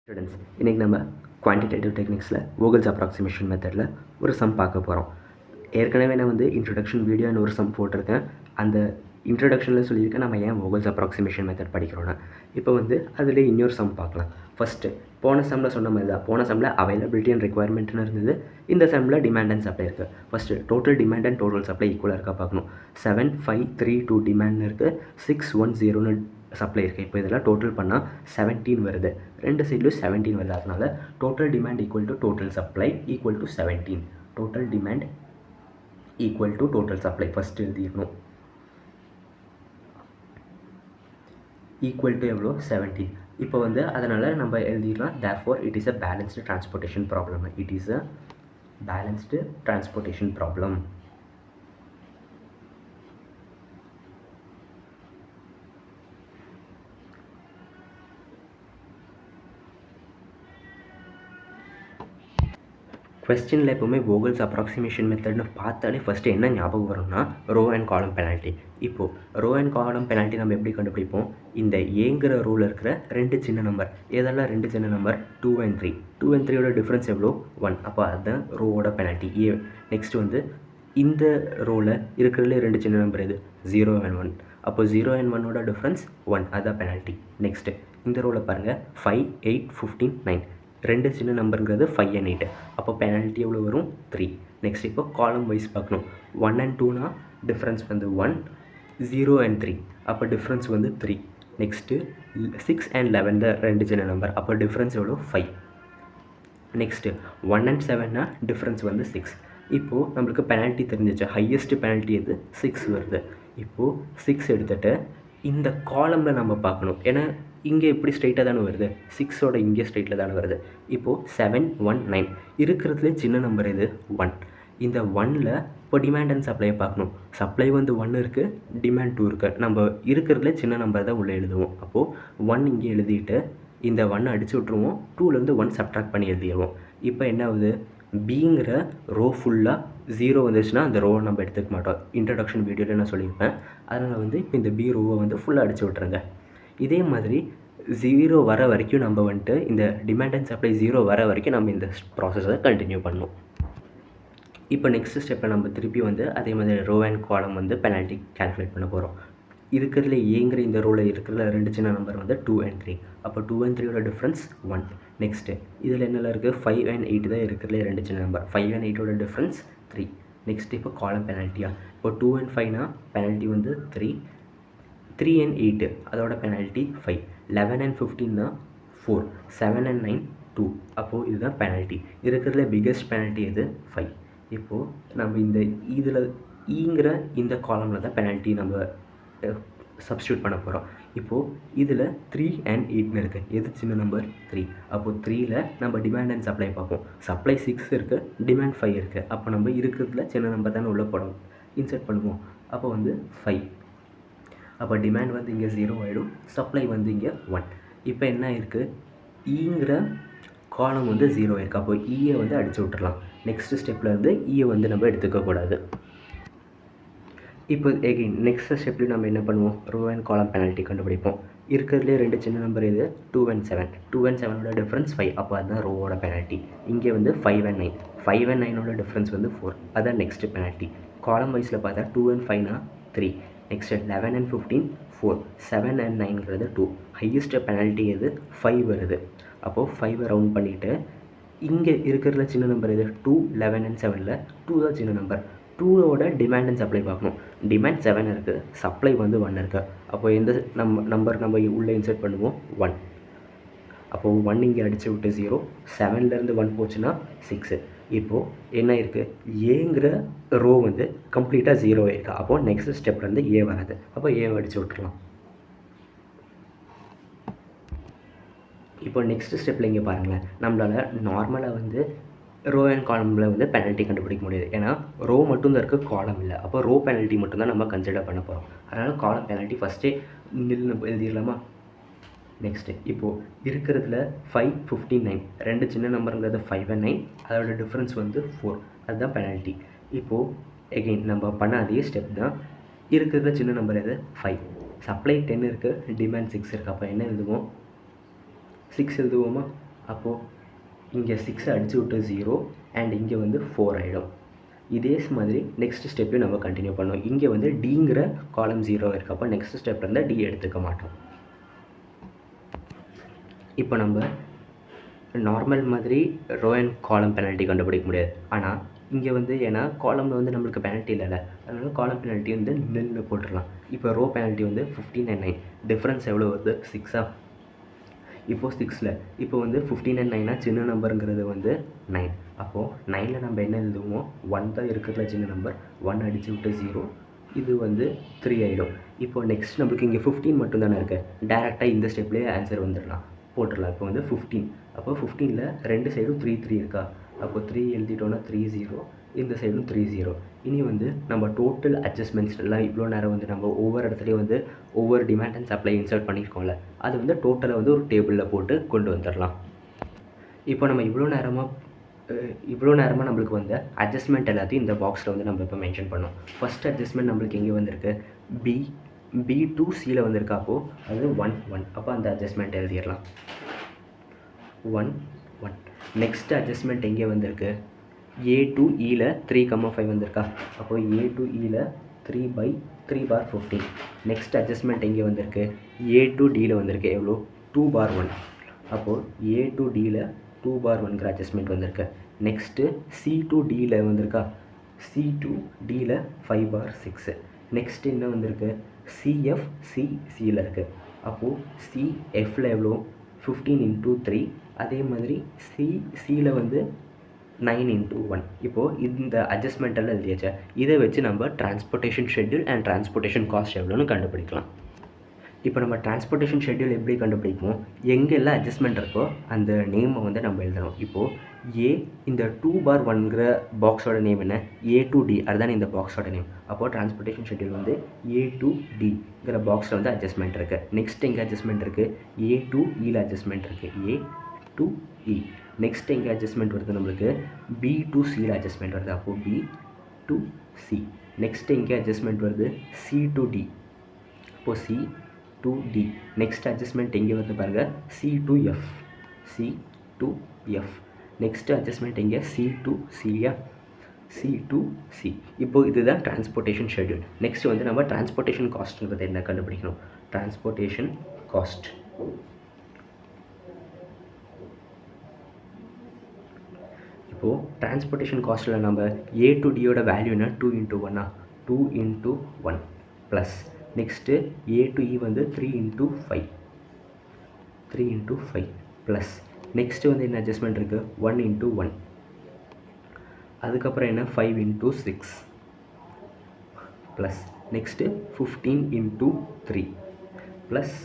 Students, இன்றைக்கி நம்ம quantitative டெக்னிக்ஸில் Vogel's approximation மெத்தடில் ஒரு சம் பார்க்க போகிறோம். ஏற்கனவே நான் இன்ட்ரடக்ஷன் வீடியோன்னு ஒரு சம் போட்டிருக்கேன். அந்த இன்ட்ரடக்ஷனில் சொல்லியிருக்கேன் நம்ம ஏன் வோகல்ஸ் அப்ராக்சிமேஷன் மெத்தட் படிக்கிறோன்னா. இப்போ அதில் இன்னொரு சம் பார்க்கலாம். ஃபஸ்ட்டு போன சம்மில் சொன்ன மாதிரி தான். போன சம்மில் அவைலபிலிட்டி அண்ட் ரெக்குவயர்மெண்ட்னு இருந்தது. இந்த சம்மில் டிமாண்ட் அண்ட் சப்ளை இருக்குது. First total demand and total supply ஈக்குவலாக இருக்கா பார்க்கணும். 7532 டிமாண்ட்னு இருக்குது, 610ன்னு சப்ளை இருக்குது. இப்போ இதெல்லாம் டோட்டல் பண்ணால் 17 வருது. ரெண்டு சைட்லையும் 17 வருது. அதனால் total demand equal to total supply equal to 17. Total demand equal to total supply first எழுதிக்கணும். ஈக்குவல் டு எவ்வளோ? 17. இப்போ அதனால் நம்ம எழுதிடலாம், therefore it is a balanced transportation problem. It is a balanced transportation problem. கொஸ்டினில் எப்போவுமே வோகல்ஸ் அப்ராக்சிமேஷன் மெத்தட்னு பார்த்தாலே first என்ன ஞாபகம் வரும்னா ரோ அண்ட் காலம் பெனால்ட்டி. இப்போது ரோ அண்ட் காலம் பெனால்ட்டி நம்ம எப்படி கண்டுபிடிப்போம்? இந்த ஏங்கிற ரோவில் இருக்கிற ரெண்டு சின்ன நம்பர், ஏதெல்லாம் ரெண்டு சின்ன நம்பர்? 2 and 3. 2 and 3யோட டிஃப்ரென்ஸ் எவ்வளோ? 1. அப்போ அதுதான் ரோவோட பெனால்ட்டி ஏ. நெக்ஸ்ட் இந்த ரோவில் இருக்கிறதுலே ரெண்டு சின்ன நம்பர் எது? 0 and 1. அப்போ 0 and 1ஓட டிஃப்ரென்ஸ் 1, அதுதான் பெனால்ட்டி. நெக்ஸ்ட்டு இந்த ரோவில் பாருங்கள், 5, 8, 15, 9. ரெண்டு சின்ன நம்பருங்கிறது 5 and 8. அப்போ பெனால்ட்டி எவ்வளோ வரும்? 3. நெக்ஸ்ட் இப்போ காலம் வைஸ் பார்க்கணும். 1 and 2னா டிஃப்ரென்ஸ் 1, 0 and 3. அப்போ டிஃப்ரென்ஸ் 3. நெக்ஸ்ட்டு 6 and 11 தான் ரெண்டு சின்ன நம்பர். அப்போ டிஃப்ரென்ஸ் எவ்வளோ? 5. நெக்ஸ்ட்டு 1 and 7னா டிஃப்ரென்ஸ் 6. இப்போது நம்மளுக்கு பெனால்ட்டி தெரிஞ்சிச்சு. ஹையஸ்ட்டு பெனால்ட்டி எது? 6 வருது. இப்போது 6 எடுத்துகிட்டு இந்த காலமில் நம்ம பார்க்கணும். ஏன்னா இங்கே எப்படி ஸ்ட்ரைட்டாக தானே வருது, 6ஓட இங்கே ஸ்ட்ரைட்டில் தானே வருது. இப்போது 7, 1, 9 இருக்கிறதுலே சின்ன நம்பர் எது? 1. இந்த 1ல் இப்போ டிமாண்ட் அண்ட் சப்ளையை பார்க்கணும். சப்ளை 1 இருக்குது, டிமாண்ட் 2 இருக்குது. நம்ம இருக்கிறதுல சின்ன நம்பர் தான் உள்ளே எழுதுவோம். அப்போது 1 இங்கே எழுதிட்டு இந்த 1 அடித்து விட்ருவோம். 2லேருந்து 1 சப்ட்ராக்ட் பண்ணி எழுதிடுவோம். இப்போ என்ன ஆகுது? பிங்கிற ரோ ஃபுல்லாக 0 வந்துச்சுன்னா அந்த ரோவை நம்ம எடுத்துக்க மாட்டோம். இன்ட்ரடக்ஷன் வீடியோவில் நான் சொல்லியிருப்பேன். அதனால் இப்போ இந்த பி ரோவை ஃபுல்லாக அடித்து விட்ருங்க. இதே மாதிரி 0 வர வரைக்கும் நம்ம இந்த டிமாண்ட் அண்ட் சப்ளை 0 வர வரைக்கும் நம்ம இந்த ப்ராசஸை கண்டினியூ பண்ணணும். இப்போ நெக்ஸ்ட் ஸ்டெப்பை நம்ம திருப்பி அதே மாதிரி row and column penalty calculate பண்ண போகிறோம். இருக்கிறதுல ஏங்கிற இந்த ரோவில் இருக்கிற ரெண்டு சின்ன நம்பர் 2 and 3. அப்போ 2 and 3யோட டிஃப்ரென்ஸ் 1. நெக்ஸ்ட்டு இதில் என்னெல்லாம் இருக்குது? 5 and 8 தான் இருக்கிறதுல ரெண்டு சின்ன நம்பர். 5 and 8ஓட டிஃப்ரென்ஸ் 3. நெக்ஸ்ட் இப்போ காலம் பெனால்ட்டியா? இப்போ 2 and 5னா பெனால்ட்டி 3. 3 and 8 அதோட பெனால்ட்டி 5. 11 and 15னா 4. 7 and 9 2. அப்போது இதுதான் பெனால்ட்டி. இருக்கிறதுல பிக்கஸ்ட் பெனால்ட்டி எது? 5. இப்போது நம்ம இந்த இதில் ஈங்கிற இந்த காலமில் தான் பெனால்ட்டி நம்ம சப்ஸ்டியூட் பண்ண போகிறோம். இப்போது இதில் 3 and 8ன்னு இருக்குது. எது சின்ன நம்பர்? 3. அப்போது 3ல் நம்ம டிமாண்ட் அண்ட் சப்ளை பார்ப்போம். சப்ளை 6 இருக்குது, டிமாண்ட் 5 இருக்குது. அப்போ நம்ம இருக்கிறதுல சின்ன நம்பர் தானே உள்ளே போடும், இன்சர்ட் பண்ணுவோம். அப்போ 5. அப்போ டிமாண்ட் இங்கே 0 ஆகிடும், சப்ளை இங்கே 1. இப்போ என்ன இருக்குது? ஈங்கிற காலம் 0 இருக்குது. அப்போ ஈயை அடித்து விட்டுறலாம். நெக்ஸ்ட் ஸ்டெப்பில் ஈயை நம்ம எடுத்துக்கக்கூடாது. இப்போ எகெயின் நெக்ஸ்ட் ஸ்டெப்லேயும் நம்ம என்ன பண்ணுவோம்? ரோ அண்ட் காலம் பெனால்ட்டி கண்டுபிடிப்போம். இருக்கிறதுலே ரெண்டு சின்ன நம்பர் இது 2 and 7. 2 and 7ஓட difference 5. அப்போ அதுதான் ரோவோட பெனால்ட்டி. இங்கே 5 and 9. 5 and 9ஓட difference 4. அதுதான் நெக்ஸ்ட்டு பெனால்ட்டி. காலம் வைஸில் பார்த்தா 2 and 5னா 3. Next 11 and 15 4. 7 and 9ங்கிறது 2. Highest penalty எது? 5 வருது. அப்போது 5 ரவுண்ட் பண்ணிவிட்டு இங்கே இருக்கிறதுல சின்ன நம்பர் எது? 2. 11 and 7ல் 2 தான் சின்ன நம்பர். 2ஓட டிமாண்ட் அண்ட் சப்ளை பார்க்கணும். டிமாண்ட் 7 இருக்குது, சப்ளை 1 இருக்குது. அப்போ எந்த நம்பர் நம்ம உள்ளே இன்சர்ட் பண்ணுவோம்? 1. அப்போது 1 இங்கே அடித்து விட்டு 0. 7லேருந்து 1 போச்சுன்னா 6. இப்போது என்ன இருக்குது? ஏங்கிற ரோ கம்ப்ளீட்டாக 0 இருக்குது. அப்போது நெக்ஸ்ட் ஸ்டெப்லேருந்து ஏ வராது. அப்போ ஏவை அடித்து விட்டுறலாம். இப்போ நெக்ஸ்ட் ஸ்டெப்பில் இங்கே பாருங்களேன், நம்மளால் நார்மலாக ரோ அண்ட் காலமில் பெனால்ட்டி கண்டுபிடிக்க முடியாது. ஏன்னா ரோ மட்டும்தான் இருக்குது, காலம் இல்லை. அப்போ ரோ பெனால்ட்டி மட்டும்தான் நம்ம கன்சிடர் பண்ண போகிறோம். அதனால் காலம் பெனால்ட்டி ஃபஸ்ட்டே எழுதிடலாமா? நெக்ஸ்ட்டு இப்போது இருக்கிறதுல 5, 15, 9 ரெண்டு சின்ன நம்பருங்கிறது 5 and 9. அதோட டிஃப்ரென்ஸ் 4. அதுதான் பெனால்ட்டி. இப்போது எகெயின் நம்ம பண்ண அதே ஸ்டெப் தான். இருக்கிறதுல சின்ன நம்பர் எது? 5. சப்ளை 10 இருக்குது, டிமாண்ட் 6 இருக்குது. அப்போ என்ன எழுதுவோம்? 6 எழுதுவோமா? அப்போது இங்கே 6 அடிச்சு விட்டு 0 அண்ட் இங்கே வந்து 4 ஆகிடும். இதே மாதிரி நெக்ஸ்ட் ஸ்டெப்பையும் நம்ம கண்டினியூ பண்ணோம். இங்கே வந்து டிங்கிற காலம் 0 இருக்குது. அப்போ நெக்ஸ்ட் ஸ்டெப் இருந்தால் டி எடுத்துக்க மாட்டோம். இப்போ நம்ம நார்மல் மாதிரி ரோ அண்ட் காலம் பெனால்ட்டி கண்டுபிடிக்க முடியாது. ஆனால் இங்கே வந்து ஏன்னா காலமில் வந்து நம்மளுக்கு பெனால்ட்டி இல்லைல்ல, அதனால காலம் பெனால்ட்டி வந்து நில்னு போட்டுடலாம். இப்போ ரோ பெனால்ட்டி வந்து 15 and 9 டிஃப்ரென்ஸ் எவ்வளோ வருது? 6. இப்போது 6ல் இப்போ வந்து 15 and 9 சின்ன நம்பருங்கிறது வந்து 9. அப்போது 9ல் நம்ம என்ன எழுதுவோம்? 1 தான் இருக்கிறதுல சின்ன நம்பர். 1 அடிச்சு விட்டு 0, இது வந்து 3 ஆகிடும். இப்போ நெக்ஸ்ட் நம்மளுக்கு இங்கே 15 மட்டும் தானே இருக்குது. டேரெக்டாக இந்த ஸ்டெப்லேயே ஆன்சர் வந்துடலாம், போட்டுடலாம். இப்போ வந்து 15. அப்போ 15ல் ரெண்டு சைடும் 3 3 இருக்கா? அப்போ 3 எழுதிட்டோன்னா 3 0, இந்த சைடும் 3 0. இனி வந்து நம்ம டோட்டல் அட்ஜஸ்ட்மெண்ட்ஸ் எல்லாம் இவ்வளோ நேரம் வந்து நம்ம ஒவ்வொரு இடத்துலையும் வந்து ஒவ்வொரு டிமாண்ட் அண்ட் சப்ளை இன்சர்ட் பண்ணியிருக்கோம்ல, அது வந்து டோட்டலாக வந்து ஒரு டேபிளில் போட்டு கொண்டு வந்துடலாம். இப்போ நம்ம இவ்வளோ நேரமாக நம்மளுக்கு வந்து அட்ஜஸ்ட்மெண்ட் எல்லாத்தையும் இந்த பாக்ஸில் வந்து நம்ம இப்போ மென்ஷன் பண்ணோம். ஃபஸ்ட் அட்ஜஸ்ட்மெண்ட் நம்மளுக்கு எங்கே வந்திருக்கு? பி டு சியில் வந்திருக்கா. அப்போது அது 1 1. அப்போ அந்த அட்ஜஸ்ட்மெண்ட் எழுதிடலாம் 1 1. நெக்ஸ்ட் அட்ஜஸ்ட்மெண்ட் எங்கே வந்திருக்கு? ஏ டு இயில் 3,5 வந்திருக்கா. அப்போது ஏ டு இயில் 3/3/15. நெக்ஸ்ட் அட்ஜஸ்ட்மெண்ட் எங்கே வந்திருக்கு? ஏ டு டியில் வந்திருக்கு. எவ்வளோ? 2/1. அப்போது ஏ டு டியில் 2/1ங்கிற அட்ஜஸ்ட்மெண்ட் வந்திருக்கு. நெக்ஸ்ட்டு சி டு டியில் வந்திருக்கா. சி டு டியில் 5/6. நெக்ஸ்ட்டு என்ன வந்திருக்கு? சிஎஃப் சியில் இருக்குது. அப்போது சிஎஃப்பில் எவ்வளோ? 15 × 3. அதே மாதிரி சியில் வந்து 9 × 1. இப்போது இந்த அட்ஜஸ்ட்மெண்ட்டெல்லாம் எழுதியாச்சா? இதை வச்சு நம்ம transportation schedule and transportation cost எவ்வளோன்னு கண்டுபிடிக்கலாம். இப்போ நம்ம டிரான்ஸ்போர்ட்டேஷன் ஷெட்யூல் எப்படி கண்டுபிடிப்போம்? எங்கெல்லாம் அட்ஜஸ்ட்மெண்ட் இருக்கோ அந்த நேமை வந்து நம்ம எழுதணும். இப்போது ஏ இந்த 2/1ங்கிற பாக்ஸோட நேம் என்ன? ஏ டு டி, அதுதானே இந்த பாக்ஸோட நேம். அப்போது டிரான்ஸ்போர்ட்டேஷன் ஷெட்யூல் வந்து ஏ டு டிங்கிற பாக்ஸில் வந்து அட்ஜஸ்ட்மெண்ட் இருக்குது. நெக்ஸ்ட் எங்கே அட்ஜஸ்ட்மெண்ட் இருக்குது? ஏ டு இயில் அட்ஜஸ்ட்மெண்ட் இருக்குது. A to E. நெக்ஸ்ட் எங்கே அட்ஜஸ்ட்மெண்ட் வருது நம்மளுக்கு? பி டு சியில் அட்ஜஸ்ட்மெண்ட் வருது. அப்போது பி டு சி. நெக்ஸ்ட் எங்கே அட்ஜஸ்ட்மெண்ட் வருது? C to D. அப்போது C to D. Next adjustment எங்கே வருது பாருங்கள்? C to F. C to F. Next adjustment எங்கே? சி டு சியா? C to C. இப்போது இதுதான் டிரான்ஸ்போர்ட்டேஷன் ஷெட்யூல். நெக்ஸ்ட் வந்து நம்ம டிரான்ஸ்போர்ட்டேஷன் காஸ்ட்ங்கிறது என்ன கண்டுபிடிக்கணும். Transportation cost. இப்போது டிரான்ஸ்போர்ட்டேஷன் காஸ்ட்டில் நம்ம ஏ டு டியோட வேல்யூ என்ன? 2 × 1. 2 × 1 ப்ளஸ் நெக்ஸ்ட்டு ஏ டு இ வந்து 3 × 5. 3 × 5 ப்ளஸ் நெக்ஸ்ட்டு வந்து என்ன அட்ஜஸ்ட்மெண்ட் இருக்குது? 1 × 1. அதுக்கப்புறம் என்ன? 5 × 6 ப்ளஸ் நெக்ஸ்ட்டு 15 × 3 ப்ளஸ்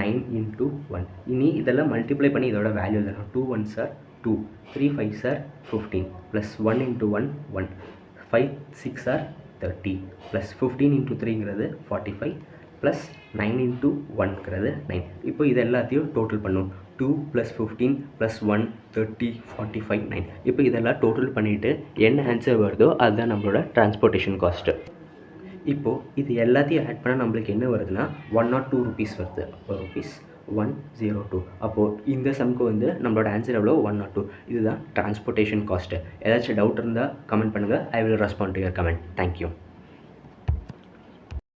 9 × 1. இனி இதெல்லாம் மல்டிப்ளை பண்ணி இதோட வேல்யூ தரும். 2 1s are 2, 3 5s are 15 plus 1 × 1 1, 5 6 are 30 plus 15 × 3ங்கிறது 45 plus 9 × 1ங்கிறது 9. இப்போ இது எல்லாத்தையும் டோட்டல் பண்ணும். 2 + 15 + 1 30 45 9. இப்போ இதெல்லாம் டோட்டல் பண்ணிவிட்டு என்ன ஆன்சர் வருதோ அதுதான் நம்மளோட டிரான்ஸ்போர்ட்டேஷன் காஸ்ட்டு. இப்போது இது எல்லாத்தையும் ஆட் பண்ணால் நம்மளுக்கு என்ன வருதுன்னா 102 rupees வருது. அப்போ ₹102. அப்போது இந்த சம்க்கு வந்து நம்மளோட ஆன்சர் எவ்வளோ? 102. இதுதான் டிரான்ஸ்போர்ட்டேஷன் காஸ்ட்டு. ஏதாச்சும் டவுட் இருந்தால் கமெண்ட் பண்ணுங்கள். I will respond to your comment. Thank you.